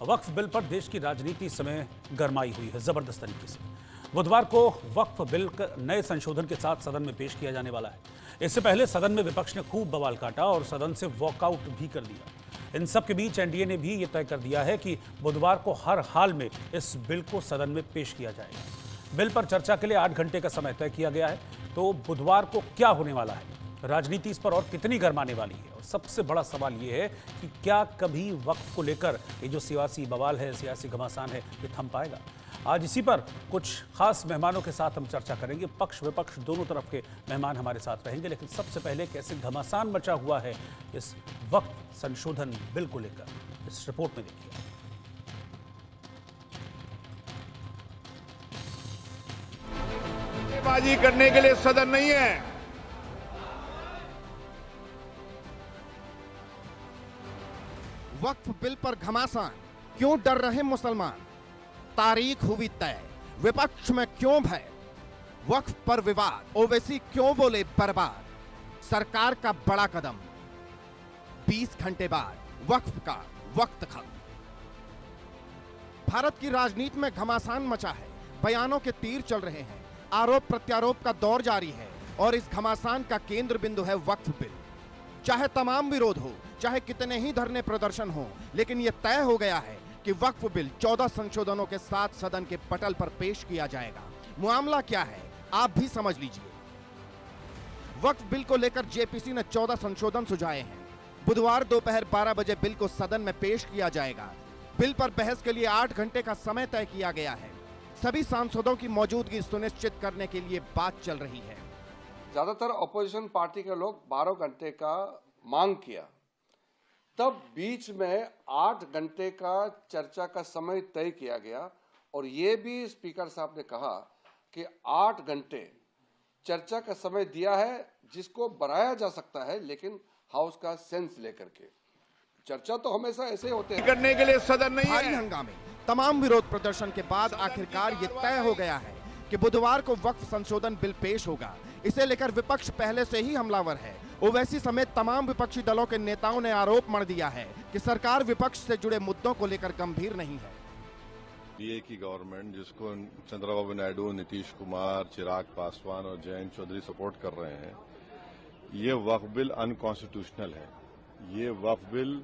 वक्फ bill पर देश की राजनीति इस समय गरमाई हुई है जबरदस्त तरीके से। बुधवार को वक्फ बिल नए संशोधन के साथ सदन में पेश किया जाने वाला है। इससे पहले सदन में विपक्ष ने खूब बवाल काटा और सदन से वॉकआउट भी कर दिया। इन सब के बीच एनडीए ने भी ये तय कर दिया है कि बुधवार को हर हाल में इस बिल को सदन में पेश किया जाएगा। बिल पर चर्चा के लिए 8 घंटे का समय तय किया गया है। तो बुधवार को क्या होने वाला है, राजनीति इस पर और कितनी गर्माने वाली है, और सबसे बड़ा सवाल ये है कि क्या कभी वक्फ को लेकर ये जो सियासी बवाल है, सियासी घमासान है, ये थम पाएगा। आज इसी पर कुछ खास मेहमानों के साथ हम चर्चा करेंगे। पक्ष विपक्ष दोनों तरफ के मेहमान हमारे साथ रहेंगे, लेकिन सबसे पहले कैसे घमासान मचा हुआ है इस वक्फ संशोधन बिल को लेकर, इस रिपोर्ट में देखिए। बाजी करने के लिए सदन नहीं है। वक्फ बिल पर घमासान, क्यों डर रहे मुसलमान? तारीख हुई तय, विपक्ष में क्यों भय? वक्फ पर विवाद, ओवैसी क्यों बोले बर्बाद? सरकार का बड़ा कदम, 20 घंटे बाद वक्फ का वक्त खत्म। भारत की राजनीति में घमासान मचा है, बयानों के तीर चल रहे हैं, आरोप प्रत्यारोप का दौर जारी है और इस घमासान का केंद्र बिंदु है वक्फ बिल। चाहे तमाम विरोध हो, चाहे कितने ही धरने प्रदर्शन हो, लेकिन यह तय हो गया है कि वक्फ बिल 14 संशोधनों के साथ सदन के पटल पर पेश किया जाएगा। मामला क्या है, आप भी समझ लीजिए। वक्फ बिल को लेकर जेपीसी ने 14 संशोधन सुझाए हैं। बुधवार दोपहर 12 बजे बिल को सदन में पेश किया जाएगा। बिल पर बहस के लिए 8 घंटे का समय तय किया गया है। सभी सांसदों की मौजूदगी सुनिश्चित करने के लिए बात चल रही है। ज्यादातर अपोजिशन पार्टी के लोग 12 घंटे का मांग किया, तब बीच में 8 घंटे का चर्चा का समय तय किया गया और ये भी स्पीकर साहब ने कहा कि 8 घंटे चर्चा का समय दिया है, जिसको बढ़ाया जा सकता है, लेकिन हाउस का सेंस लेकर के। चर्चा तो हमेशा ऐसे होते हैं। करने के लिए सदन नहीं भारी है। हंगामे, तमाम विरोध प्रदर्शन के बाद आखिरकार ये तय हो गया है कि बुधवार को वक्फ संशोधन बिल पेश होगा। इसे लेकर विपक्ष पहले से ही हमलावर है। ओवैसी समेत तमाम विपक्षी दलों के नेताओं ने आरोप मढ़ दिया है कि सरकार विपक्ष से जुड़े मुद्दों को लेकर गंभीर नहीं है। एनडीए की गवर्नमेंट, जिसको चंद्रबाबू नायडू, नीतीश कुमार, चिराग पासवान और जयंत चौधरी सपोर्ट कर रहे हैं, ये वक्फ बिल अनकॉन्स्टिट्यूशनल है। ये वक्फ बिल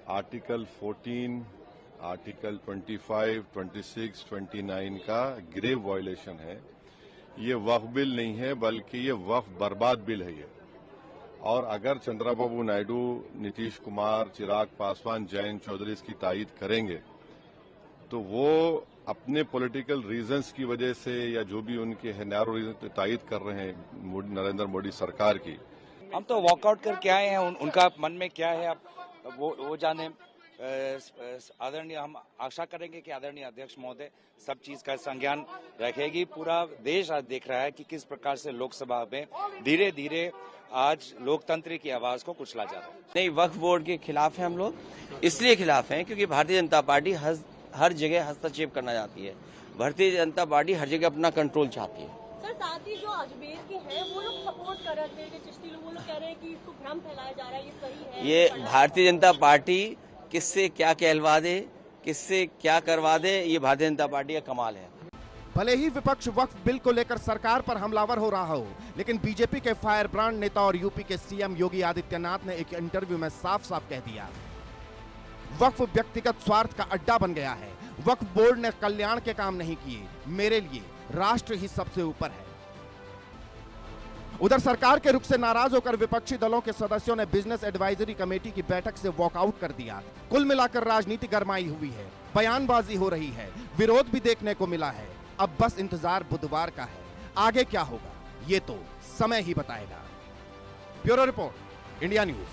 आर्टिकल 14, आर्टिकल 25, 26, 29 का ग्रेव वायलेशन है। ये वक्फ बिल नहीं है, बल्कि ये वक्फ बर्बाद बिल है ये। और अगर चंद्रबाबू नायडू, नीतीश कुमार, चिराग पासवान, जयंत चौधरी इसकी तायीद करेंगे, तो वो अपने पॉलिटिकल रीजंस की वजह से या जो भी उनके है नैरो रीजन तायीद कर रहे हैं नरेंद्र मोदी सरकार की। हम तो वॉकआउट करके आए हैं, उनका मन में क्या है अब वो जाने। आदरणीय, हम आशा करेंगे कि आदरणीय अध्यक्ष महोदय सब चीज का संज्ञान रखेगी। पूरा देश आज देख रहा है कि किस प्रकार से लोकसभा में धीरे धीरे आज लोकतंत्र की आवाज को कुचला जा रहा है। नहीं, वक्फ बोर्ड के खिलाफ है हम लोग। इसलिए खिलाफ हैं क्योंकि भारतीय जनता पार्टी हर जगह हस्तक्षेप करना चाहती है। भारतीय जनता पार्टी हर जगह अपना कंट्रोल चाहती है। सर, साथ ही जो अजमेर के हैं वो लोग सपोर्ट कर रहे थे, चिश्ती लोग, वो लोग कह रहे हैं कि इसको भ्रम फैलाया जा रहा है, ये सही है। ये भारतीय जनता पार्टी किससे क्या कहलवा दे, किससे क्या करवा दे, ये भारतीय जनता पार्टी का कमाल है। भले ही विपक्ष वक्फ बिल को लेकर सरकार पर हमलावर हो रहा हो, लेकिन बीजेपी के फायर ब्रांड नेता और यूपी के सीएम योगी आदित्यनाथ ने एक इंटरव्यू में साफ साफ कह दिया, वक्फ व्यक्तिगत स्वार्थ का अड्डा बन गया है। वक्फ बोर्ड ने कल्याण के काम नहीं किए, मेरे लिए राष्ट्र ही सबसे ऊपर है। उधर सरकार के रुख से नाराज होकर विपक्षी दलों के सदस्यों ने बिजनेस एडवाइजरी कमेटी की बैठक से वॉकआउट कर दिया। कुल मिलाकर राजनीति गरमाई हुई है, बयानबाजी हो रही है, विरोध भी देखने को मिला है। अब बस इंतजार बुधवार का है। आगे क्या होगा ये तो समय ही बताएगा। Bureau report, India news.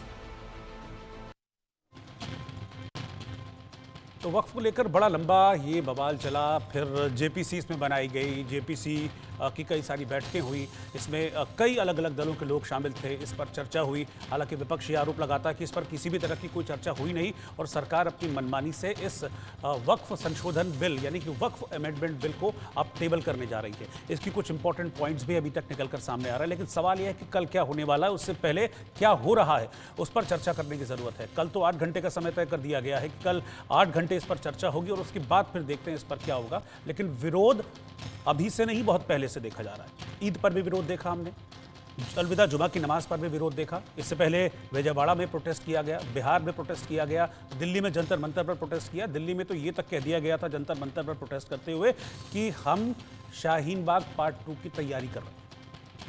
तो वक्फ को लेकर बड़ा लंबा ये बवाल चला, फिर जेपीसी इसमें बनाई गई। जेपीसी की कई सारी बैठकें हुई। इसमें कई अलग अलग दलों के लोग शामिल थे। इस पर चर्चा हुई। हालांकि विपक्ष ये आरोप लगाता है कि इस पर किसी भी तरह की कोई चर्चा हुई नहीं और सरकार अपनी मनमानी से इस वक्फ संशोधन बिल यानी कि वक्फ अमेंडमेंट बिल को अब टेबल करने जा रही है। इसकी कुछ इंपॉर्टेंट पॉइंट्स भी अभी तक निकल कर सामने आ रहा है, लेकिन सवाल यह है कि कल क्या होने वाला है, उससे पहले क्या हो रहा है उस पर चर्चा करने की जरूरत है। कल तो 8 घंटे का समय तय कर दिया गया है कि कल 8 घंटे इस पर चर्चा होगी और उसके बाद फिर देखते हैं इस पर क्या होगा। लेकिन विरोध अभी से नहीं, बहुत पहले से देखा जा रहा है। ईद पर भी विरोध देखा हमने, अलविदा जुमा की नमाज पर भी विरोध देखा। इससे पहले विजयवाड़ा में प्रोटेस्ट किया गया, बिहार में प्रोटेस्ट किया गया, दिल्ली में जंतर मंतर पर प्रोटेस्ट किया। दिल्ली में तो ये तक कह दिया गया था जंतर मंतर पर प्रोटेस्ट करते हुए कि हम शाहीन बाग पार्ट 2 की तैयारी कर रहे हैं।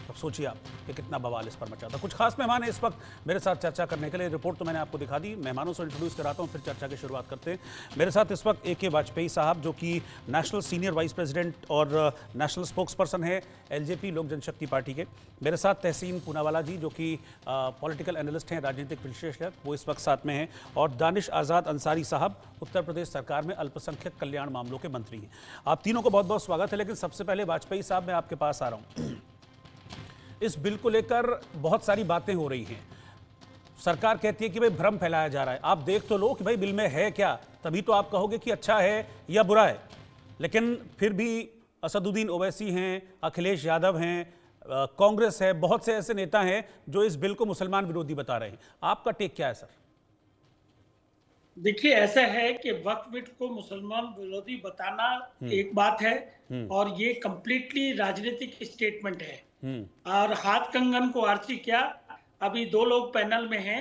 अब सोचिए आप कि कितना बवाल इस पर मचा था। कुछ खास मेहमान हैं इस वक्त मेरे साथ चर्चा करने के लिए। रिपोर्ट तो मैंने आपको दिखा दी, मेहमानों से इंट्रोड्यूस कराता हूं, फिर चर्चा की शुरुआत करते हैं। मेरे साथ इस वक्त AK वाजपेयी साहब, जो कि नेशनल सीनियर वाइस प्रेसिडेंट और नेशनल स्पोक्स पर्सन है LJP लोक जनशक्ति पार्टी के। मेरे साथ तहसीन पूनावाला जी, जो कि पॉलिटिकल एनालिस्ट हैं, राजनीतिक विश्लेषक, वो इस वक्त साथ में हैं। और दानिश आज़ाद अंसारी साहब, उत्तर प्रदेश सरकार में अल्पसंख्यक कल्याण मामलों के मंत्री हैं। आप तीनों को बहुत बहुत स्वागत है। लेकिन सबसे पहले वाजपेयी साहब, मैं आपके पास आ रहा हूँ। इस बिल को लेकर बहुत सारी बातें हो रही हैं। सरकार कहती है कि भाई भ्रम फैलाया जा रहा है। आप देख तो लो कि भाई बिल में है क्या, तभी तो आप कहोगे कि अच्छा है या बुरा है। लेकिन फिर भी असदुद्दीन ओवैसी हैं, अखिलेश यादव हैं, कांग्रेस है, बहुत से ऐसे नेता हैं जो इस बिल को मुसलमान विरोधी बता रहे हैं। आपका टेक क्या है सर? देखिए, ऐसा है कि वक्फ बिल को मुसलमान विरोधी बताना एक बात है और ये कंप्लीटली राजनीतिक स्टेटमेंट है। और हाथ कंगन को आरसी क्या, अभी 2 लोग पैनल में हैं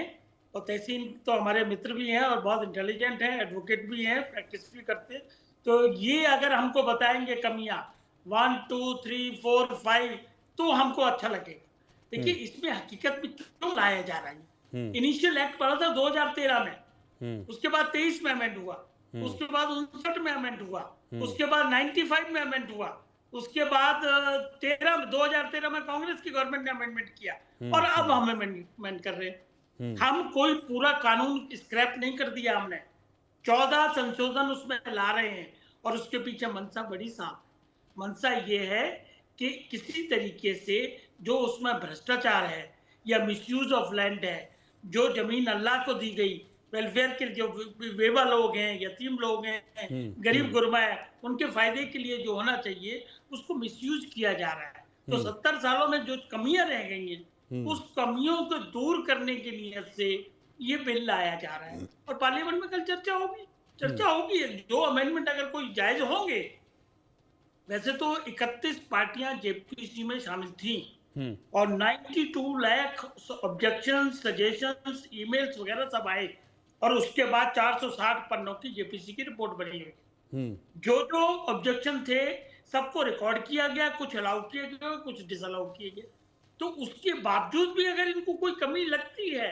और तहसीन तो हमारे मित्र भी हैं और बहुत इंटेलिजेंट हैं, एडवोकेट भी हैं, प्रैक्टिस भी करते। तो ये अगर हमको बताएंगे कमियां 1 2 3 4 5 तो हमको अच्छा लगेगा। देखिए, इसमें हकीकत में क्यों लाया जा रहा है। इनिशियल एक्ट पड़ा था 2013 में, उसके बाद 23 में अमेंड हुआ, उसके बाद 59 में अमेंड हुआ, उसके बाद 95 में अमेंड हुआ, उसके बाद 2013 में कांग्रेस की गवर्नमेंट ने अमेंडमेंट किया और अब हम अमेंडमेंट कर रहे हैं। हम कोई पूरा कानून स्क्रैप नहीं कर दिया हमने, 14 संशोधन उसमें ला रहे हैं और उसके पीछे मंशा बड़ी साफ। मंशा ये है कि किसी तरीके से जो उसमें भ्रष्टाचार है या मिसयूज ऑफ लैंड है, जो जमीन अल्लाह को दी गई, वेलफेयर के जो बेवा लोग हैं, यतीम लोग हैं, गरीब गुरबा है, उनके फायदे के लिए जो होना चाहिए उसको मिसयूज किया जा रहा है। तो 70 सालों में जो कमियां रह गई हैं, उस कमियों को दूर करने की नियत से ये बिल लाया जा रहा है और पार्लियामेंट में कल चर्चा होगी। जो अमेंडमेंट अगर कोई जायज होंगे, वैसे तो 31 पार्टियां JPC में शामिल थी और 92 लाख ऑब्जेक्शन, सजेशंस, ईमेल्स वगैरह सब आए और उसके बाद 460 पन्नों की JPC की रिपोर्ट बनी हुई। जो ऑब्जेक्शन थे सबको रिकॉर्ड किया गया, कुछ अलाउ किया गया, कुछ डिसअलाउ किया गया। तो उसके बावजूद भी अगर इनको कोई कमी लगती है,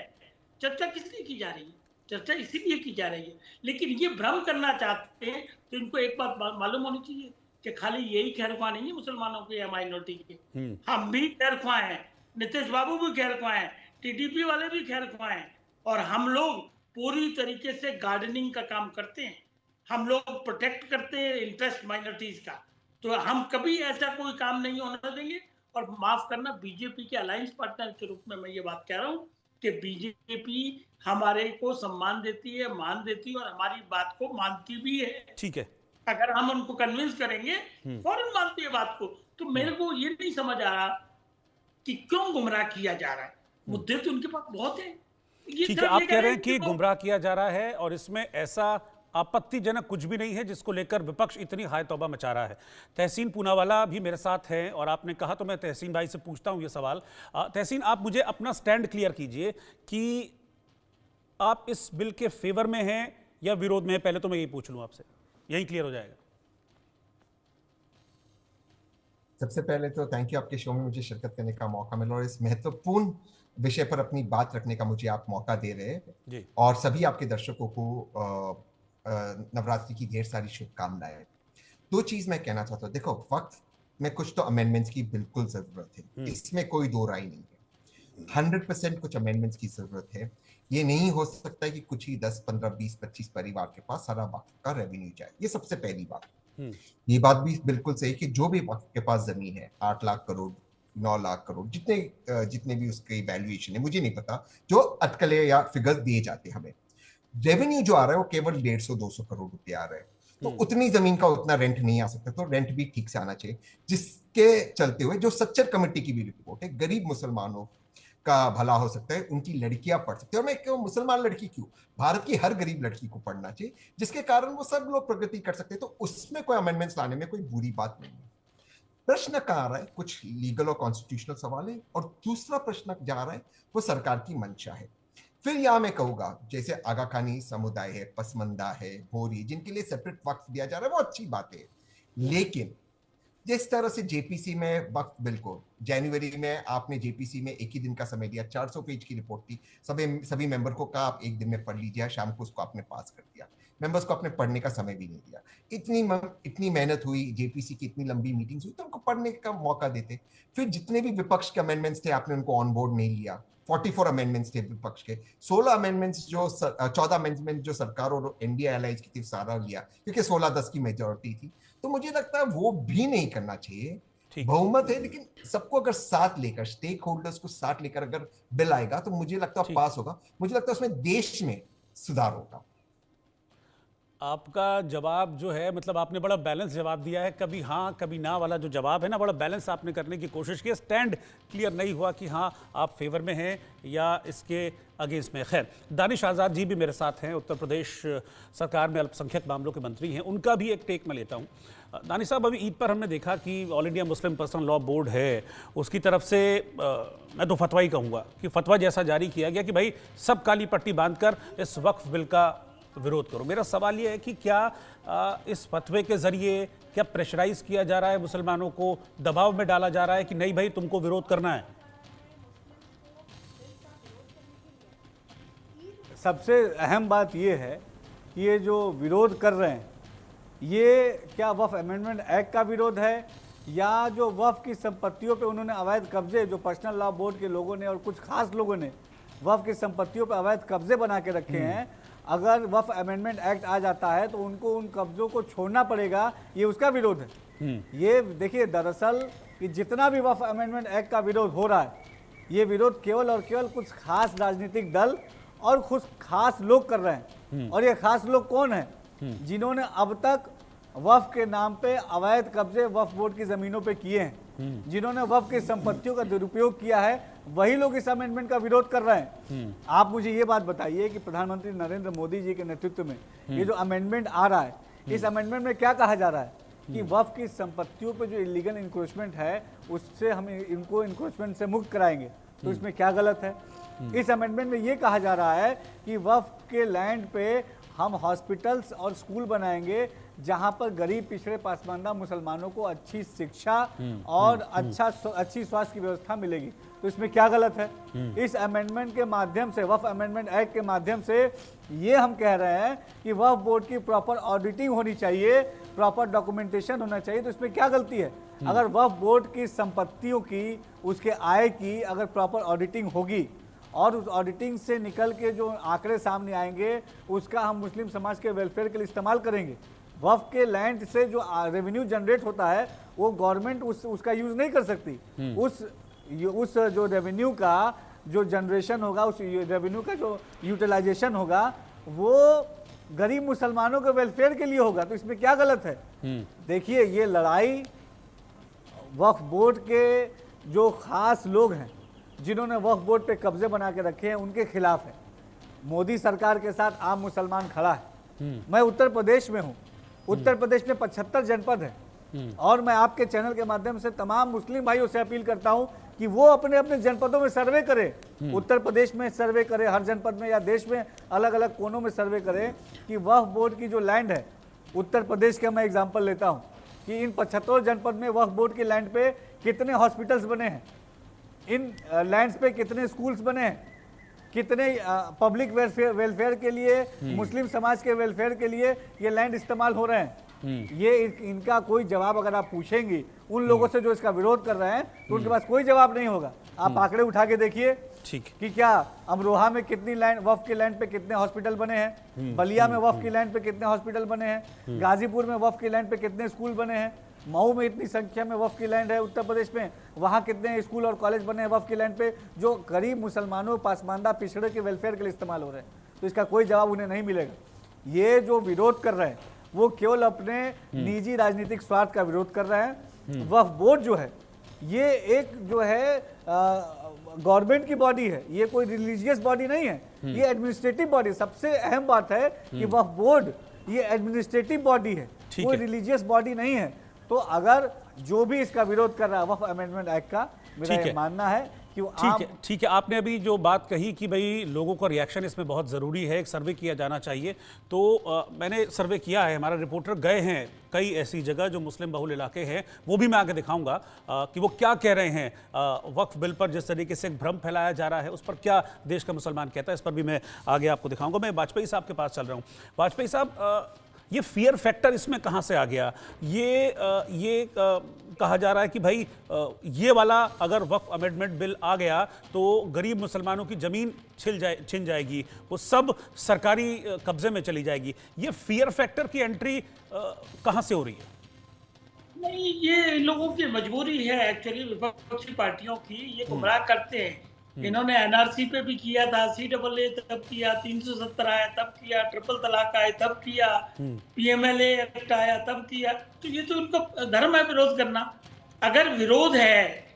चर्चा किस लिए की जा रही है? चर्चा इसीलिए की जा रही है। लेकिन ये भ्रम करना चाहते हैं तो इनको एक बात मालूम होनी चाहिए कि खाली यही खैरख्वाह नहीं है मुसलमानों के या माइनॉरिटी के, हम भी खैरख्वाह हैं, नीतीश बाबू भी खैरख्वाह हैं, TDP वाले भी खैरख्वाह हैं और हम लोग पूरी तरीके से गार्डनिंग का काम करते हैं। हम लोग प्रोटेक्ट करते हैं इंटरेस्ट माइनॉरिटीज का। तो हम कभी ऐसा कोई काम नहीं होने देंगे। और माफ करना, बीजेपी के अलायंस पार्टनर के रूप में मैं ये बात कह रहा हूँ कि बीजेपी हमारे को सम्मान देती है, मान देती है और हमारी बात को मानती भी है। ठीक है, अगर हम उनको कन्विंस करेंगे फौरन मानती है बात को। तो मेरे को ये नहीं समझ आ रहा कि क्यों गुमराह किया जा रहा है। मुद्दे तो उनके पास बहुत है। ठीक है, आप कह रहे हैं कि गुमराह किया जा रहा है और इसमें ऐसा आपत्तिजनक कुछ भी नहीं है जिसको लेकर विपक्ष इतनी हाय तौबा मचा रहा है। तहसीन पूनावाला भी मेरे साथ हैं और आपने कहा तो मैं तहसीन भाई से पूछता हूं ये सवाल। तहसीन, आप मुझे अपना स्टैंड क्लियर कीजिए कि आप इस बिल के फेवर में हैं या विरोध में हैं। पहले तो मैं यही पूछ लूं आपसे, यही क्लियर हो जाएगा। सबसे पहले तो थैंक यू, आपके शो में मुझे शिरकत करने का मौका मिला और इस महत्वपूर्ण विषय पर अपनी बात रखने का मुझे आप मौका दे रहे हैं। और सभी आपके दर्शकों को नवरात्रि की ढेर सारी शुभकामनाएं। 2 चीज मैं कहना चाहता हूँ। देखो, वक्फ में कुछ तो अमेंडमेंट्स की बिल्कुल जरूरत है, इसमें कोई दो राय नहीं है। 100% कुछ अमेंडमेंट्स की जरूरत है। ये नहीं हो सकता कि कुछ ही 10, 15, 20, 25 परिवार के पास सारा वक्फ का रेवेन्यू जाए। ये सबसे पहली बात। ये बात भी बिल्कुल सही कि जो भी वक्फ के पास जमीन है 8 लाख करोड़ 9 लाख करोड़ जितने भी उसकी वैल्यूएशन है, मुझे नहीं पता, जो अटकलें या फिगर्स दिए जाते हैं हमें, रेवेन्यू जो आ रहा है वो केवल 150-200 करोड़ रुपए आ रहे हैं। तो उतनी जमीन का उतना रेंट नहीं आ सकता, तो रेंट भी ठीक से आना चाहिए, जिसके चलते हुए जो सच्चर कमेटी की भी रिपोर्ट है, गरीब मुसलमानों का भला हो सकता है, उनकी लड़कियां पढ़ सकती है। और मैं क्यों मुसलमान लड़की क्यों, भारत की हर गरीब लड़की को पढ़ना चाहिए, जिसके कारण वो सब लोग प्रगति कर सकते हैं। तो उसमें कोई अमेंडमेंट्स लाने में कोई बुरी बात नहीं है। प्रश्न कहाँ आ रहा है, कुछ लीगल और कॉन्स्टिट्यूशनल सवाल है, और दूसरा प्रश्न जा रहा है वो सरकार की मंशा है। फिर यहां मैं कहूंगा, जैसे आगा खानी समुदाय है, पसमंदा है, भोरी, जिनके लिए सेपरेट वक्फ दिया जा रहा है, वो अच्छी बात है। लेकिन जिस तरह से जेपीसी में वक्फ बिल को जनवरी में आपने जेपीसी में एक ही दिन का समय दिया, 400 पेज की रिपोर्ट थी, सभी मेंबर को कहा आप एक दिन में पढ़ लीजिए, शाम को उसको आपने पास कर दिया, मेंबर्स को आपने पढ़ने का समय भी नहीं दिया। इतनी मेहनत हुई, जेपीसी की इतनी लंबी मीटिंग्स हुई, तो उनको पढ़ने का मौका देते। फिर जितने भी विपक्ष के अमेंडमेंट्स थे आपने उनको ऑन बोर्ड नहीं लिया। 44 अमेंडमेंट्स थे विपक्ष के, 14 अमेंडमेंट्स 14 अमेंडमेंट जो सरकार और एनडीए एलाइज की थी सारा लिया, क्योंकि 16-10 की मेजोरिटी थी। तो मुझे लगता है वो भी नहीं करना चाहिए। बहुमत है, लेकिन सबको अगर साथ लेकर, स्टेक होल्डर्स को साथ लेकर अगर बिल आएगा तो मुझे लगता है पास होगा। मुझे लगता है उसमें देश में सुधार होगा। आपका जवाब जो है, मतलब आपने बड़ा बैलेंस जवाब दिया है, कभी हाँ कभी ना वाला जो जवाब है ना, बड़ा बैलेंस आपने करने की कोशिश की। स्टैंड क्लियर नहीं हुआ कि हाँ आप फेवर में हैं या इसके अगेंस्ट में। खैर, दानिश आज़ाद जी भी मेरे साथ हैं, उत्तर प्रदेश सरकार में अल्पसंख्यक मामलों के मंत्री हैं, उनका भी एक टेक मैं लेता हूँ। दानिश साहब, अभी ईद पर हमने देखा कि all India Muslim Personal Law board है, उसकी तरफ से मैं तो फतवा ही कहूँगा कि फतवा जैसा जारी किया गया कि भाई सब काली पट्टी बांधकर इस वक्फ बिल का विरोध करो। मेरा सवाल यह है कि क्या इस फतवे के जरिए क्या प्रेशराइज किया जा रहा है, मुसलमानों को दबाव में डाला जा रहा है कि नहीं भाई तुमको विरोध करना है? सबसे अहम बात यह है कि ये जो विरोध कर रहे हैं, ये क्या वक्फ अमेंडमेंट एक्ट का विरोध है या जो वक्फ की संपत्तियों पे उन्होंने अवैध कब्जे, जो पर्सनल लॉ बोर्ड के लोगों ने और कुछ खास लोगों ने वक्फ की संपत्तियों पे अवैध कब्जे बना के रखे हैं, अगर वक्फ अमेंडमेंट एक्ट आ जाता है तो उनको उन कब्जों को छोड़ना पड़ेगा, ये उसका विरोध है। ये देखिए, दरअसल कि जितना भी वक्फ अमेंडमेंट एक्ट का विरोध हो रहा है, ये विरोध केवल और केवल कुछ खास राजनीतिक दल और कुछ खास लोग कर रहे हैं। और ये खास लोग कौन है? जिन्होंने अब तक वक्फ के नाम पे अवैध कब्जे वक्फ बोर्ड की जमीनों पे किए हैं, जिन्होंने वक्फ की संपत्तियों का दुरुपयोग किया है, वही लोग इस अमेंडमेंट का विरोध कर रहे हैं। आप मुझे ये बात बताइए कि प्रधानमंत्री नरेंद्र मोदी जी के नेतृत्व में ये जो अमेंडमेंट आ रहा है, इस अमेंडमेंट में क्या कहा जा रहा है कि वक्फ की संपत्तियों पे जो इलीगल इंक्रोचमेंट है उससे हम इनको इंक्रोचमेंट से मुक्त कराएंगे। तो इसमें क्या गलत है? इस अमेंडमेंट में ये कहा जा रहा है कि वक्फ के लैंड पे हम हॉस्पिटल्स और स्कूल बनाएंगे जहां पर गरीब पिछड़े पासमानदा मुसलमानों को अच्छी शिक्षा और अच्छी स्वास्थ्य की व्यवस्था मिलेगी। तो इसमें क्या गलत है? इस अमेंडमेंट के माध्यम से, वक्फ अमेंडमेंट एक्ट के माध्यम से ये हम कह रहे हैं कि वक्फ बोर्ड की प्रॉपर ऑडिटिंग होनी चाहिए, प्रॉपर डॉक्यूमेंटेशन होना चाहिए। तो इसमें क्या गलती है? अगर वक्फ बोर्ड की संपत्तियों की, उसके आय की अगर प्रॉपर ऑडिटिंग होगी और उस ऑडिटिंग से निकल के जो आंकड़े सामने आएंगे उसका हम मुस्लिम समाज के वेलफेयर के लिए इस्तेमाल करेंगे। वक्फ के लैंड से जो रेवेन्यू जनरेट होता है वो गवर्नमेंट उसका यूज नहीं कर सकती। उस जो रेवेन्यू का जो जनरेशन होगा, उस रेवेन्यू का जो यूटिलाइजेशन होगा, वो गरीब मुसलमानों के वेलफेयर के लिए होगा। तो इसमें क्या गलत है? देखिए, ये लड़ाई वक्फ बोर्ड के जो खास लोग हैं जिन्होंने वक्फ बोर्ड पे कब्जे बना के रखे हैं उनके खिलाफ है। मोदी सरकार के साथ आम मुसलमान खड़ा है। मैं उत्तर प्रदेश में हूँ, उत्तर प्रदेश में 75 जनपद है और मैं आपके चैनल के माध्यम से तमाम मुस्लिम भाइयों से अपील करता हूं कि वो अपने अपने जनपदों में सर्वे करें, उत्तर प्रदेश में सर्वे करें, हर जनपद में या देश में अलग अलग कोनों में सर्वे करें कि वक्फ बोर्ड की जो लैंड है, उत्तर प्रदेश का मैं एग्जांपल लेता हूं कि इन 75 जनपद में वक्फ बोर्ड की लैंड पे कितने हॉस्पिटल्स बने हैं, इन लैंड्स पे कितने स्कूल्स बने हैं, कितने पब्लिक वेलफेयर के लिए, मुस्लिम समाज के वेलफेयर के लिए ये लैंड इस्तेमाल हो रहे हैं। ये इनका कोई जवाब अगर आप पूछेंगी उन लोगों से जो इसका विरोध कर रहे हैं तो उनके पास कोई जवाब नहीं होगा। आप आंकड़े उठा के देखिए ठीक कि क्या अमरोहा में कितनी लैंड वक्फ की लैंड पे कितने हॉस्पिटल बने हैं, बलिया में वक्फ की लैंड पे कितने हॉस्पिटल बने हैं, गाजीपुर में वक्फ की लैंड पे कितने स्कूल बने हैं, मऊ में इतनी संख्या में वक्फ की लैंड है उत्तर प्रदेश में, वहाँ कितने स्कूल और कॉलेज बने हैं वक्फ की लैंड पे जो गरीब मुसलमानों पासमानदा पिछड़े के वेलफेयर के लिए इस्तेमाल हो रहे हैं। तो इसका कोई जवाब उन्हें नहीं मिलेगा। ये जो विरोध कर रहे हैं वो केवल अपने निजी राजनीतिक स्वार्थ का विरोध कर रहे हैं। वक्फ बोर्ड जो है ये एक जो है गवर्नमेंट की बॉडी है, ये कोई रिलीजियस बॉडी नहीं है, ये एडमिनिस्ट्रेटिव बॉडी। सबसे अहम बात है कि वक्फ बोर्ड ये एडमिनिस्ट्रेटिव बॉडी है, कोई रिलीजियस बॉडी नहीं है। तो अगर जो भी इसका विरोध कर रहा है वक्फ अमेंडमेंट एक्ट का, मेरा ये मानना है कि वो ठीक है। आपने अभी जो बात कही कि भाई लोगों का रिएक्शन इसमें बहुत ज़रूरी है, एक सर्वे किया जाना चाहिए, तो मैंने सर्वे किया है, हमारा रिपोर्टर गए हैं कई ऐसी जगह जो मुस्लिम बहुल इलाके हैं, वो भी मैं आगे दिखाऊंगा कि वो क्या कह रहे हैं वक्फ बिल पर। जिस तरीके से एक भ्रम फैलाया जा रहा है उस पर क्या देश का मुसलमान कहता है, इस पर भी मैं आगे आपको दिखाऊंगा। मैं वाजपेयी साहब के पास चल रहा हूँ। वाजपेयी साहब, ये फियर फैक्टर इसमें कहाँ से आ गया? ये कहा जा रहा है कि भाई ये वाला अगर वक्फ अमेंडमेंट बिल आ गया तो गरीब मुसलमानों की ज़मीन छिन जाएगी, वो सब सरकारी कब्जे में चली जाएगी। ये फियर फैक्टर की एंट्री कहाँ से हो रही है? नहीं, ये लोगों की मजबूरी है एक्चुअली, विपक्षी पार्टियों की। ये गुमराह करते हैं। इन्होंने एनआरसी पे भी किया था, CAA तब किया, 370 आया तब किया, ट्रिपल तलाक आया तब किया, PMLA एक्ट आया तब किया। तो ये तो उनका धर्म है विरोध करना। अगर विरोध है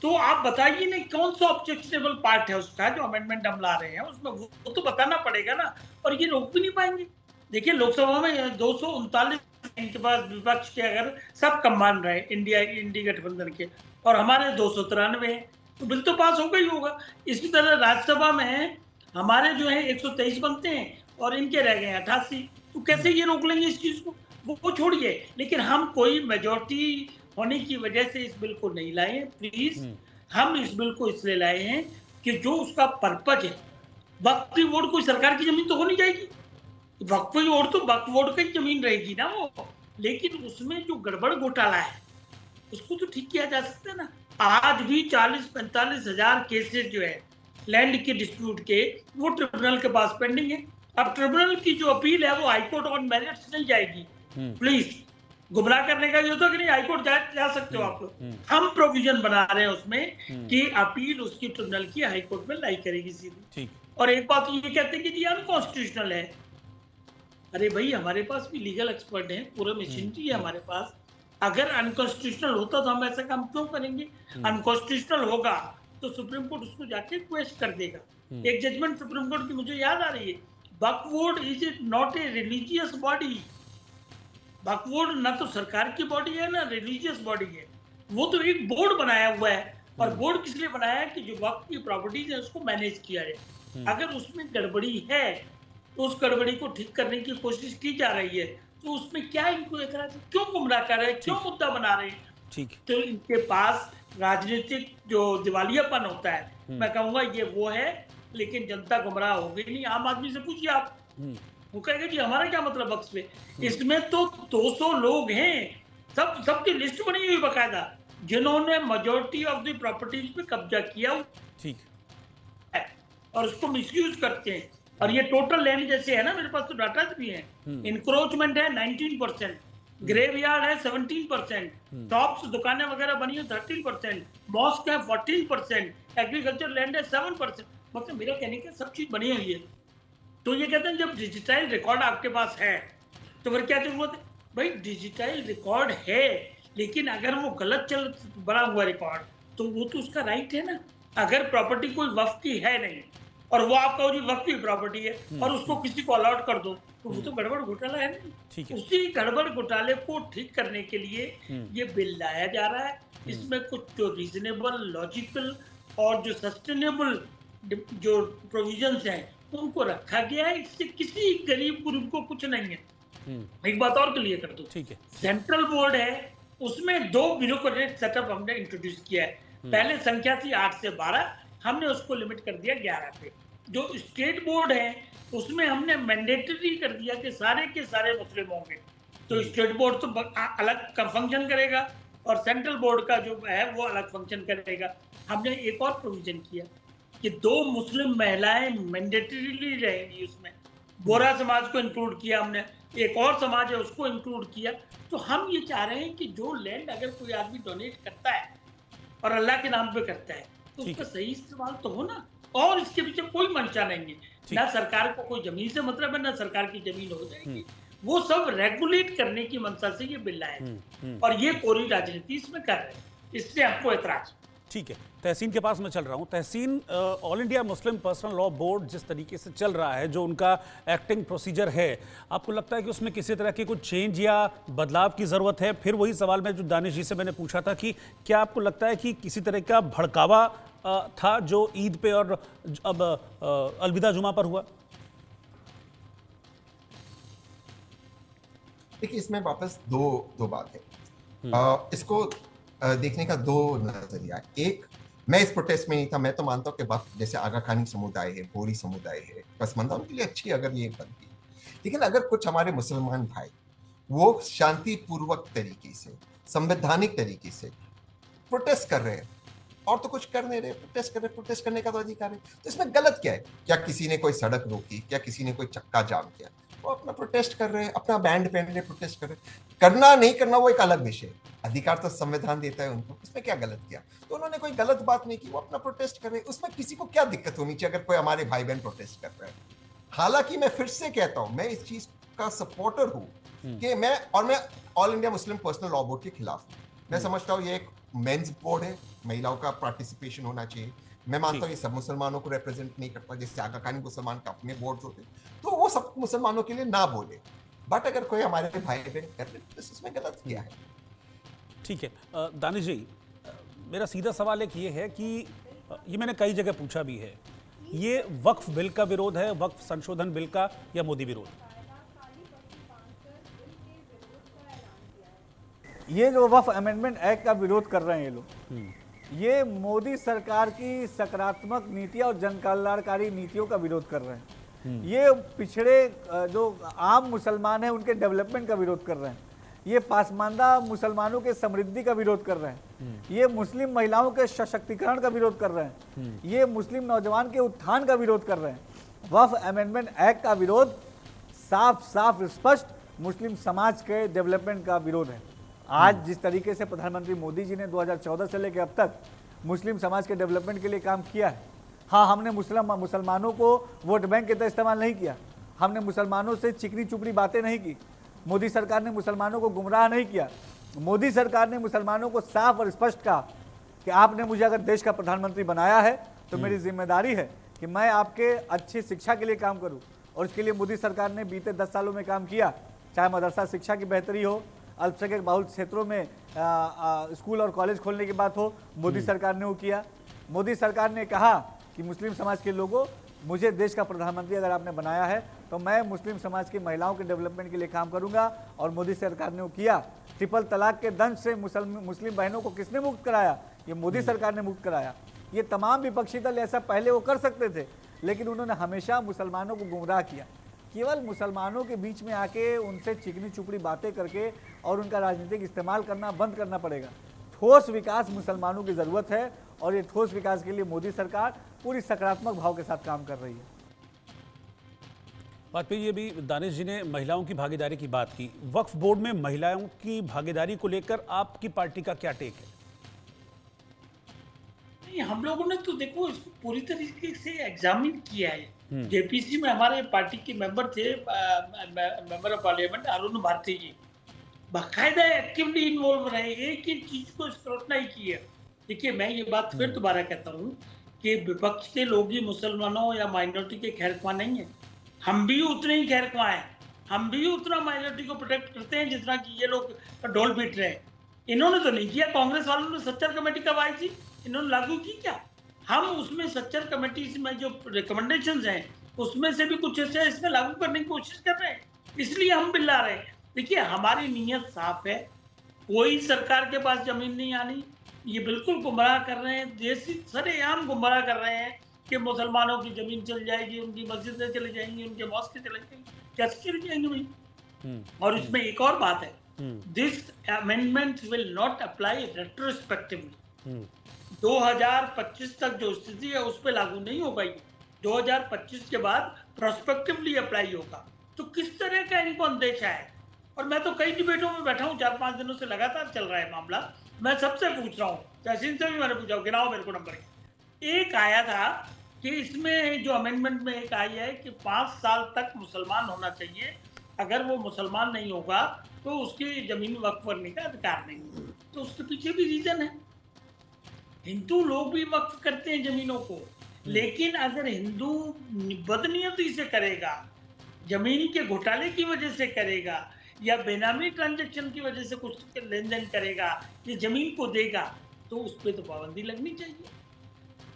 तो आप बताइए ना कौन सा ऑब्जेक्शनेबल पार्ट है उसका जो अमेंडमेंट हम ला रहे हैं, उसमें वो तो बताना पड़ेगा ना। और ये रोक भी नहीं पाएंगे। देखिए लोकसभा में 239 इनके पास विपक्ष के अगर सब कम मान रहे हैं इंडिया गठबंधन के, और हमारे 293 हैं, तो बिल तो पास होगा ही होगा। इसी तरह राज्यसभा में हमारे जो है 123 बनते हैं और इनके रह गए 88। तो कैसे ये रोक लेंगे इस चीज को? वो छोड़िए, लेकिन हम कोई मेजोरिटी होने की वजह से इस बिल को नहीं लाए हैं। प्लीज, हम इस बिल को इसलिए लाए हैं कि जो उसका पर्पज है, वक्फ बोर्ड कोई सरकार की जमीन तो हो नहीं जाएगी, वक्फ बोर्ड तो वक्फ बोर्ड की जमीन रहेगी ना वो, लेकिन उसमें जो गड़बड़ घोटाला है उसको तो ठीक किया जा सकता है ना। आज भी 40-45 हजार केसेस जो है लैंड के डिस्प्यूट के, वो ट्रिब्यूनल के पास पेंडिंग है। अब ट्रिब्यूनल की जो अपील है वो हाईकोर्ट ऑन मेरिट्स नहीं जाएगी। प्लीज, गुमराह करने का ये होता कि नहीं हाईकोर्ट जा सकते हो आप लोग। हम प्रोविजन बना रहे हैं उसमें कि अपील उसकी ट्रिब्यूनल की हाईकोर्ट में लाई करेगी सीधी। और एक बात ये कहते हैं कि ये अनकॉन्स्टिट्यूशनल है। अरे भाई, हमारे पास भी लीगल एक्सपर्ट हैं, पूरा मशीनरी है हमारे पास। अगर अनकॉन्स्टिट्यूशनल होता तो हम ऐसा काम क्यों करेंगे? अनकॉन्स्टिट्यूशनल होगा तो सुप्रीम कोर्ट उसको जाके क्वेश्चन कर देगा। एक जजमेंट सुप्रीम कोर्ट की मुझे याद आ रही है, Waqf board is it not a religious body. Waqf board ना तो सरकार की बॉडी है ना रिलीजियस बॉडी है, वो तो एक बोर्ड बनाया हुआ है। और बोर्ड किस लिए बनाया है कि जो वक्फ की प्रॉपर्टीज है उसको मैनेज किया जाए। अगर उसमें गड़बड़ी है तो उस गड़बड़ी को ठीक करने की कोशिश की जा रही है, तो उसमें क्या इनको एतराज है? क्यों गुमराह कर रहे हैं, क्यों मुद्दा बना रहे हैं? ठीक, तो इनके पास राजनीतिक जो दिवालियापन होता है, मैं कहूंगा ये वो है। लेकिन जनता गुमराह हो गई नहीं। आम आदमी से पूछिए आप, वो कहेगा जी हमारा क्या मतलब वक्फ पे। इसमें तो 200 लोग हैं, सबकी लिस्ट बनी हुई बकायदा, जिन्होंने मेजॉरिटी ऑफ द प्रॉपर्टीज पे कब्जा किया, ठीक है, और उसको मिसयूज करते हैं। और ये टोटल लैंड जैसे है ना, मेरे पास तो डाटा भी है। इंक्रोचमेंट है 19%, ग्रेवयार्ड है 17%, शॉप्स दुकानें वगैरह बनी है 13%, मॉस्क है 14%, एग्रीकल्चर लैंड है 7%। मतलब मेरा कहने का सब चीज बनी हुई है। तो ये कहते हैं जब डिजिटाइल रिकॉर्ड आपके पास है तो फिर क्या जरूरत है? भाई डिजिटाइल रिकॉर्ड है, लेकिन अगर वो गलत बना हुआ रिकॉर्ड तो वो तो उसका राइट है ना। अगर प्रॉपर्टी कोई वक्फ की है नहीं और वो आप कहो जी वक्फ की प्रॉपर्टी है और उसको किसी को अलॉट कर दो, तो वो तो गड़बड़ घोटाला है नहीं। ठीक है, उसी गड़बड़ घोटाले को ठीक करने के लिए ये बिल लाया जा रहा है। इसमें कुछ जो रीजनेबल, लॉजिकल और जो सस्टेनेबल जो प्रोविजंस हैं उनको रखा गया है। इससे किसी गरीब ग्रुप को कुछ नहीं है। एक बात और क्लियर कर दो, ठीक है, सेंट्रल बोर्ड है, उसमें 2 ब्यूरोक्रेट सेटअप हमने इंट्रोड्यूस किया है। पहले संख्या थी 8 से 12, हमने उसको लिमिट कर दिया 11 पे। जो स्टेट बोर्ड है उसमें हमने मैंडेटरी कर दिया कि सारे के सारे मुस्लिम होंगे। तो स्टेट बोर्ड तो अलग का फंक्शन करेगा और सेंट्रल बोर्ड का जो है वो अलग फंक्शन करेगा। हमने एक और प्रोविजन किया कि 2 मुस्लिम महिलाएं मैंडेटरीली रहेंगी उसमें। बोरा समाज को इंक्लूड किया हमने, एक और समाज है उसको इंक्लूड किया। तो हम ये चाह रहे हैं कि जो लैंड अगर कोई आदमी डोनेट करता है और अल्लाह के नाम पे करता है तो उसका सही इस्तेमाल तो हो ना, और इसके पीछे कोई मंशा नहीं है, ना सरकार को कोई जमीन से मतलब है, ना सरकार की जमीन हो जाएगी। वो सब रेगुलेट करने की मंशा से ये बिल लाए और ये कोरी राजनीति इसमें कर रहे हैं, इससे हमको एतराज। ठीक है, तहसीन के पास मैं चल रहा हूं। Tehseen, All India Muslim Personal Law Board जिस तरीके से चल रहा है, जो उनका एक्टिंग प्रोसीजर है, आपको लगता है कि उसमें किसी तरह की कुछ चेंज या बदलाव की जरूरत है? फिर वही सवाल मैं जो दानिश जी से मैंने पूछा था कि क्या आपको लगता है कि किसी तरह का भड़कावा था जो ईद पे और अब अलविदा जुमा पर हुआ? देखिए, इसमें वापस दो बात है। इसको देखने का 2 नजरिया। एक, मैं इस प्रोटेस्ट में नहीं था, मैं तो मानता हूँ कि वक्फ जैसे आगा खानी समुदाय है, बोरी समुदाय है, पसमंदा, उनके लिए अच्छी अगर ये बनती। लेकिन अगर कुछ हमारे मुसलमान भाई वो शांतिपूर्वक तरीके से, संवैधानिक तरीके से प्रोटेस्ट कर रहे हैं और तो कुछ कर नहीं रहे, प्रोटेस्ट कर रहे, प्रोटेस्ट करने का तो अधिकार है, तो इसमें गलत क्या है? क्या किसी ने कोई सड़क रोकी, क्या किसी ने कोई चक्का जाम किया? वो अपना प्रोटेस्ट कर रहे हैं, अपना बैंड पहन रहे, प्रोटेस्ट कर रहे हैं। करना नहीं करना वो एक अलग विषय है, अधिकार तो संविधान देता है उनको, इसमें क्या गलत किया? तो उन्होंने कोई गलत बात नहीं की, वो अपना प्रोटेस्ट कर रहे हैं, उसमें किसी को क्या दिक्कत होनी चाहिए अगर कोई हमारे भाई बहन प्रोटेस्ट कर रहे हैं। हालांकि मैं फिर से कहता हूं, मैं इस चीज का सपोर्टर हूं कि मैं all India Muslim Personal Law board के खिलाफ हूं। मैं समझता हूं ये एक मेंस बोर्ड है, महिलाओं का पार्टिसिपेशन होना चाहिए। मैं मानता हूँ ये सब मुसलमानों को रिप्रेजेंट नहीं करता, जैसे आगा खानी मुसलमान का अपने बोर्ड होते, तो वो सब मुसलमानों के लिए ना बोले। बट अगर कोई हमारे भाई बहन कर रहे तो इसमें गलत किया है। ठीक है, दानिश जी, मेरा सीधा सवाल एक ये है कि ये मैंने कई जगह पूछा भी है, ये वक्फ बिल का विरोध है, वक्फ संशोधन बिल का, या मोदी विरोध? ये जो वक्फ अमेंडमेंट एक्ट का विरोध कर रहे हैं ये लोग, ये मोदी सरकार की सकारात्मक नीतियां और जन कल्याणकारी नीतियों का विरोध कर रहे हैं। ये पिछड़े जो आम मुसलमान हैं उनके डेवलपमेंट का विरोध कर रहे हैं। ये पासमानदा मुसलमानों के समृद्धि का विरोध कर रहे हैं। ये मुस्लिम महिलाओं के सशक्तिकरण का विरोध कर रहे हैं। ये मुस्लिम नौजवान के उत्थान का विरोध कर रहे हैं। वक्फ अमेंडमेंट एक्ट का विरोध साफ साफ स्पष्ट मुस्लिम समाज के डेवलपमेंट का विरोध है। आज जिस तरीके से प्रधानमंत्री मोदी जी ने 2014 से लेकर अब तक मुस्लिम समाज के डेवलपमेंट के लिए काम किया है, हाँ, हमने मुसलमानों को वोट बैंक के तरह इस्तेमाल नहीं किया, हमने मुसलमानों से चिकनी चुपड़ी बातें नहीं की, मोदी सरकार ने मुसलमानों को गुमराह नहीं किया। मोदी सरकार ने मुसलमानों को साफ और स्पष्ट कहा कि आपने मुझे अगर देश का प्रधानमंत्री बनाया है तो मेरी जिम्मेदारी है कि मैं आपके अच्छी शिक्षा के लिए काम करूँ, और इसके लिए मोदी सरकार ने बीते 10 सालों में काम किया। चाहे मदरसा शिक्षा की बेहतरी हो, अल्पसंख्यक बहुल क्षेत्रों में स्कूल और कॉलेज खोलने की बात हो, मोदी सरकार ने वो किया। मोदी सरकार ने कहा कि मुस्लिम समाज के लोगों, मुझे देश का प्रधानमंत्री अगर आपने बनाया है तो मैं मुस्लिम समाज की महिलाओं के डेवलपमेंट के लिए काम करूंगा, और मोदी सरकार ने वो किया। ट्रिपल तलाक के दंश से मुस्लिम बहनों को किसने मुक्त कराया? ये मोदी सरकार ने मुक्त कराया। ये तमाम विपक्षी दल ऐसा पहले वो कर सकते थे, लेकिन उन्होंने हमेशा मुसलमानों को गुमराह किया। केवल मुसलमानों के बीच में आके उनसे चिकनी चुपड़ी बातें करके और उनका राजनीतिक इस्तेमाल करना बंद करना पड़ेगा। ठोस विकास मुसलमानों की ज़रूरत है, और ये ठोस विकास के लिए मोदी सरकार पूरी सकारात्मक भाव के साथ काम कर रही है। बात पे ये भी दानिश जी ने महिलाओं की भागीदारी की बात की। वक्फ बोर्ड में महिलाओं की भागीदारी को लेकर आपकी पार्टी का क्या टेक है? नहीं, हम लोगों ने तो देखो इसको पूरी तरीके से एग्जामिन किया है। जेपीसी में हमारे पार्टी के मेंबर थे, member of Parliament Arun Bharati ji, बाकायदा एक्टिवली इन्वॉल्व रहे, एक एक चीज को स्क्रूटनाइज किया। देखिए, मैं ये बात फिर दोबारा कहता हूँ कि विपक्ष के लोग ही मुसलमानों या माइनॉरिटी के खैरख्वाह नहीं है, हम भी उतने ही खैरख्वाह हैं, हम भी उतना माइनॉरिटी को प्रोटेक्ट करते हैं जितना कि ये लोग ढोल पीट रहे हैं। इन्होंने तो नहीं किया, कांग्रेस वालों ने सच्चर कमेटी कब आई थी, इन्होंने लागू की क्या? हम उसमें सच्चर कमेटी में जो रिकमेंडेशंस हैं उसमें से भी कुछ ऐसे इसमें लागू करने की कोशिश कर रहे हैं, इसलिए हम बिल ला रहे हैं। देखिए, हमारी नीयत साफ है, कोई सरकार के पास जमीन नहीं आनी। ये बिल्कुल गुमराह कर रहे हैं, देसी सरेआम गुमराह कर रहे हैं कि मुसलमानों की जमीन चल जाएगी, उनकी मस्जिदें चली जाएंगी, उनके मॉस्के चले जाएंगे। कैसे चले जाएंगे भाई? और इसमें एक और बात है, this amendment will not apply retrospectively. 2025 तक जो स्थिति है उस पर लागू नहीं हो पाएगी, 2025 के बाद प्रोस्पेक्टिवली अप्लाई होगा। तो किस तरह का इनको अंदेशा है? और मैं तो कई डिबेटों में बैठा हूँ, 4-5 दिनों से लगातार चल रहा है मामला। मैं सबसे पूछ रहा हूँ, तहसीन से भी मैंने पूछा, गिनाओ मेरे को नंबर। एक आया था कि इसमें जो अमेंडमेंट में एक आई है कि 5 साल तक मुसलमान होना चाहिए, अगर वो मुसलमान नहीं होगा तो उसकी जमीन वक्फ करने का अधिकार नहीं। तो उसके पीछे भी रीजन है, हिंदू लोग भी वक्फ करते हैं जमीनों को, लेकिन अगर हिंदू बदनीयती से करेगा, जमीन के घोटाले की वजह से करेगा, या बेनामी ट्रांजैक्शन की वजह से कुछ लेन देन करेगा, ये जमीन को देगा, तो उस पर तो पाबंदी लगनी चाहिए।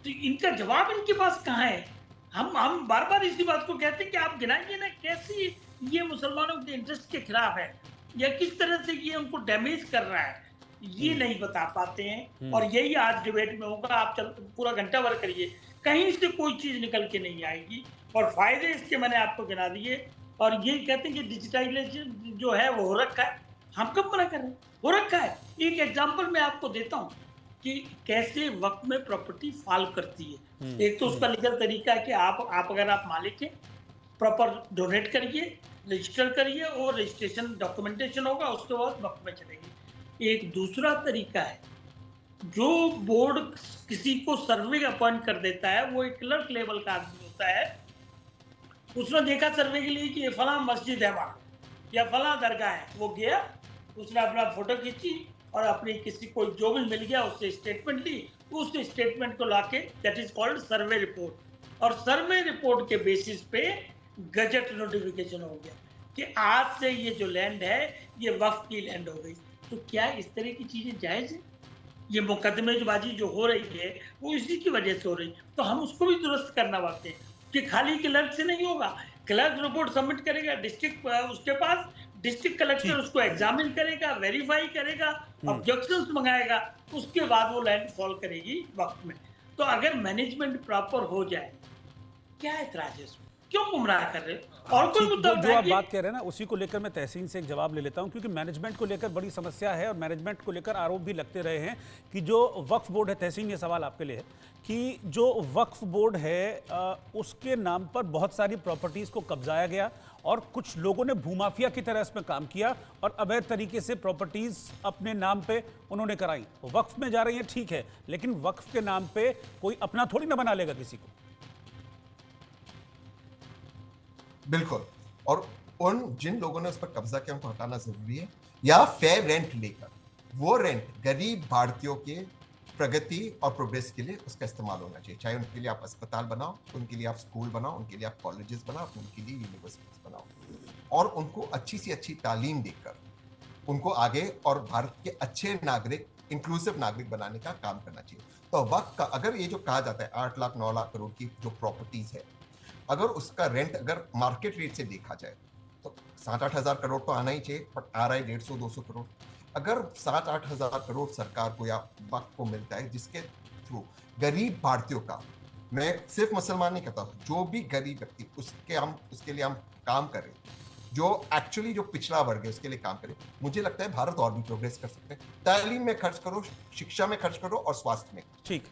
तो इनका जवाब इनके पास कहाँ है? हम बार बार इसी बात को कहते हैं कि आप गिनाइए ना, कैसी ये मुसलमानों के इंटरेस्ट के खिलाफ है या किस तरह से ये उनको डैमेज कर रहा है, ये नहीं बता पाते हैं। और यही आज डिबेट में होगा। आप पूरा घंटा भर करिए, कहीं से कोई चीज निकल के नहीं आएगी। और फायदे इसके मैंने आपको गिना दिए। और ये कहते हैं कि डिजिटाइजेशन जो है वो हो रखा है, हम कब मना कर रहे हैं, हो रखा है। एक एग्जांपल मैं आपको देता हूँ कि कैसे वक्त में प्रॉपर्टी फॉल करती है। एक तो उसका लीगल तरीका है कि आप अगर आप मालिक हैं, प्रॉपर डोनेट करिए, रजिस्टर करिए और रजिस्ट्रेशन डॉक्यूमेंटेशन होगा, उसके बाद वक्त में चलेगी। एक दूसरा तरीका है, जो बोर्ड किसी को सर्वे अपॉइंट कर देता है, वो एक क्लर्क लेवल का आदमी होता है, उसने देखा सर्वे के लिए कि ये फला मस्जिद है वहाँ या फला दरगाह है, वो गया, उसने अपना फोटो खींची और अपनी किसी को जो भी मिल गया उससे स्टेटमेंट ली, उस स्टेटमेंट को लाके, that is called survey report. और सर्वे रिपोर्ट के बेसिस पे गजट नोटिफिकेशन हो गया कि आज से ये जो लैंड है ये वक्फ की लैंड हो गई। तो क्या इस तरह की चीजें जायज है? ये मुकदमेबाजी जो हो रही है वो इसी की वजह से हो रही है। तो हम उसको भी दुरुस्त करना चाहते हैं कि खाली क्लर्क से नहीं होगा। क्लर्क रिपोर्ट सबमिट करेगा डिस्ट्रिक्ट, उसके पास डिस्ट्रिक्ट कलेक्टर उसको एग्जामिन करेगा, वेरीफाई करेगा, ऑब्जेक्शंस मंगाएगा, उसके बाद वो लैंड फॉल करेगी वक्त में। तो अगर मैनेजमेंट प्रॉपर हो जाए, क्या ऐतराज है इसमें? क्यों गुमराह कर रहे हो? और कोई मुद्दा जो आप बात कह रहे हैं ना, उसी को लेकर मैं तहसीन से एक जवाब ले लेता हूं, क्योंकि मैनेजमेंट को लेकर बड़ी समस्या है और मैनेजमेंट को लेकर आरोप भी लगते रहे हैं कि जो वक्फ बोर्ड है, तहसीन ये सवाल आपके लिए है कि जो वक्फ बोर्ड है उसके नाम पर बहुत सारी प्रॉपर्टीज को कब्जाया गया और कुछ लोगों ने भूमाफिया की तरह इसमें काम किया और अवैध तरीके से प्रॉपर्टीज अपने नाम पे उन्होंने कराई। वक्फ में जा रही है, ठीक है, लेकिन वक्फ के नाम पे कोई अपना थोड़ी ना बना लेगा किसी को। बिल्कुल। और उन जिन लोगों ने उस पर कब्जा किया उनको हटाना जरूरी है, या फेयर रेंट लेकर वो रेंट गरीब भारतीयों के प्रगति और प्रोग्रेस के लिए उसका इस्तेमाल होना चाहिए। चाहे उनके लिए आप अस्पताल बनाओ, उनके लिए आप स्कूल बनाओ, उनके लिए आप कॉलेजेस बनाओ, उनके लिए यूनिवर्सिटीज बनाओ, और उनको अच्छी से अच्छी तालीम देकर उनको आगे और भारत के अच्छे नागरिक, इंक्लूसिव नागरिक बनाने का काम करना चाहिए। तो वक्त का अगर ये जो कहा जाता है 8 लाख 9 लाख करोड़ की जो प्रॉपर्टीज है, अगर उसका रेंट अगर मार्केट रेट से देखा जाए तो 7-8 हजार करोड़ तो आना ही चाहिए, बट आ रहा है 150-200 करोड़। अगर 7-8 हजार करोड़ सरकार को या वक्फ को मिलता है, जिसके थ्रू गरीब भारतीयों का, मैं सिर्फ मुसलमान नहीं कहता, जो भी गरीब व्यक्ति उसके लिए हम काम करें, जो एक्चुअली जो पिछड़ा वर्ग है उसके लिए काम करें, मुझे लगता है भारत और भी प्रोग्रेस कर सकते हैं। तालीम में खर्च करो, शिक्षा में खर्च करो और स्वास्थ्य में। ठीक।